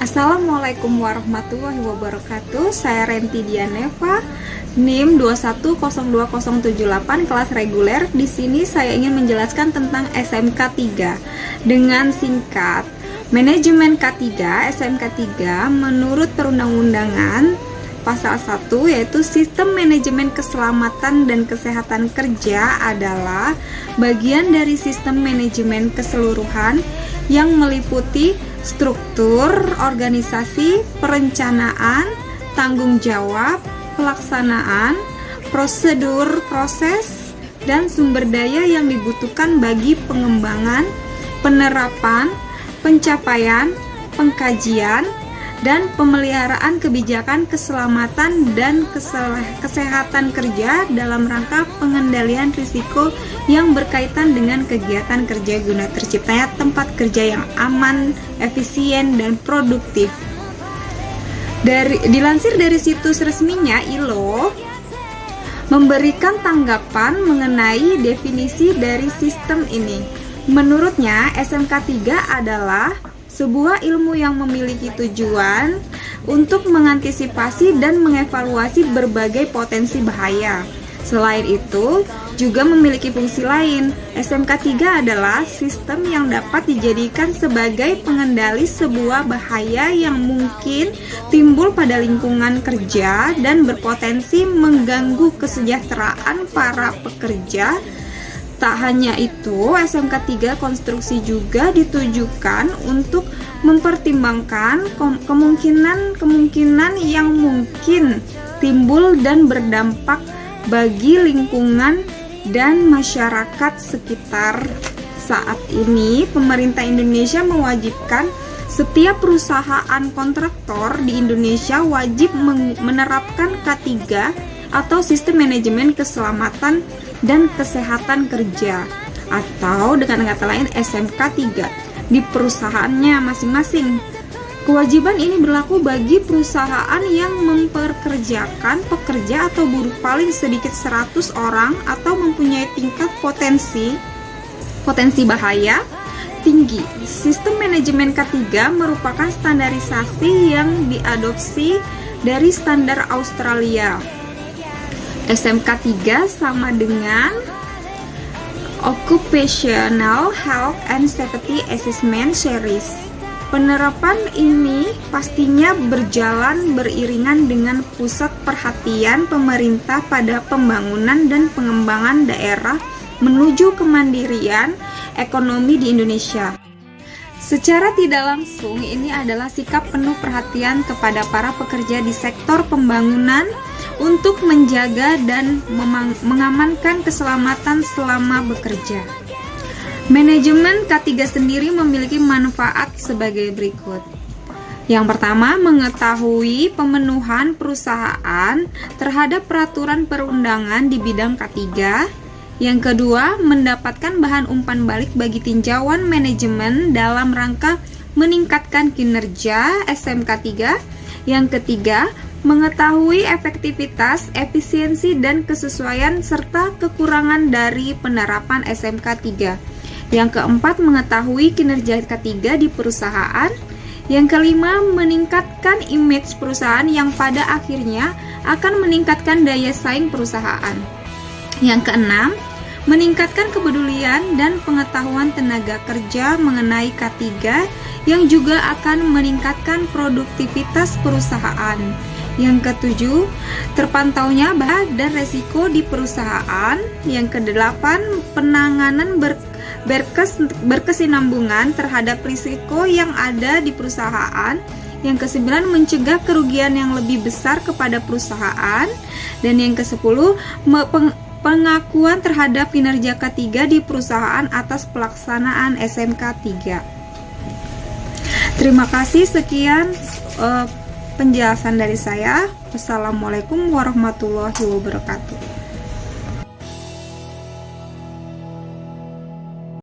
Assalamualaikum warahmatullahi wabarakatuh. Saya Renti Dianeva, NIM 2102078, kelas reguler. Di sini saya ingin menjelaskan tentang SMK 3 dengan singkat. Manajemen K3, SMK 3 menurut perundang-undangan pasal 1 yaitu sistem manajemen keselamatan dan kesehatan kerja adalah bagian dari sistem manajemen keseluruhan yang meliputi struktur, organisasi, perencanaan, tanggung jawab, pelaksanaan, prosedur, proses, dan sumber daya yang dibutuhkan bagi pengembangan, penerapan, pencapaian, pengkajian, dan pemeliharaan kebijakan keselamatan dan kesehatan kerja dalam rangka pengendalian risiko yang berkaitan dengan kegiatan kerja guna terciptanya tempat kerja yang aman, efisien, dan produktif. Dilansir dari situs resminya, ILO memberikan tanggapan mengenai definisi dari sistem ini. Menurutnya, SMK 3 adalah sebuah ilmu yang memiliki tujuan untuk mengantisipasi dan mengevaluasi berbagai potensi bahaya. Selain itu, juga memiliki fungsi lain. SMK 3 adalah sistem yang dapat dijadikan sebagai pengendali sebuah bahaya yang mungkin timbul pada lingkungan kerja dan berpotensi mengganggu kesejahteraan para pekerja. Tak hanya itu, SMK 3 konstruksi juga ditujukan untuk mempertimbangkan kemungkinan yang mungkin timbul dan berdampak bagi lingkungan dan masyarakat sekitar. Saat ini, pemerintah Indonesia mewajibkan setiap perusahaan kontraktor di Indonesia wajib menerapkan K3 atau sistem manajemen keselamatan dan kesehatan kerja, atau dengan kata lain SMK 3 di perusahaannya masing-masing. Kewajiban ini berlaku bagi perusahaan yang memperkerjakan pekerja atau buruh paling sedikit 100 orang atau mempunyai tingkat potensi bahaya tinggi. Sistem manajemen K3 merupakan standarisasi yang diadopsi dari standar Australia. SMK 3 sama dengan Occupational Health and Safety Assessment Series. Penerapan ini pastinya berjalan beriringan dengan pusat perhatian pemerintah pada pembangunan dan pengembangan daerah menuju kemandirian ekonomi di Indonesia. Secara tidak langsung, ini adalah sikap penuh perhatian kepada para pekerja di sektor pembangunan untuk menjaga dan mengamankan keselamatan selama bekerja. Manajemen K3 sendiri memiliki manfaat sebagai berikut. Yang pertama, mengetahui pemenuhan perusahaan terhadap peraturan perundangan di bidang K3. Yang kedua, mendapatkan bahan umpan balik bagi tinjauan manajemen dalam rangka meningkatkan kinerja SMK 3. Yang ketiga, mengetahui efektivitas, efisiensi, dan kesesuaian serta kekurangan dari penerapan SMK 3. Yang keempat, mengetahui kinerja K3 di perusahaan. Yang kelima, meningkatkan image perusahaan yang pada akhirnya akan meningkatkan daya saing perusahaan. Yang keenam, meningkatkan kepedulian dan pengetahuan tenaga kerja mengenai K3 yang juga akan meningkatkan produktivitas perusahaan. Yang ketujuh, terpantaunya bahaya dan resiko di perusahaan. Yang kedelapan, penanganan berkesinambungan terhadap risiko yang ada di perusahaan. Yang kesembilan, mencegah kerugian yang lebih besar kepada perusahaan. Dan yang kesepuluh, pengakuan terhadap kinerja K3 di perusahaan atas pelaksanaan SMK 3. Terima kasih, sekian penjelasan dari saya. Wassalamualaikum warahmatullahi wabarakatuh.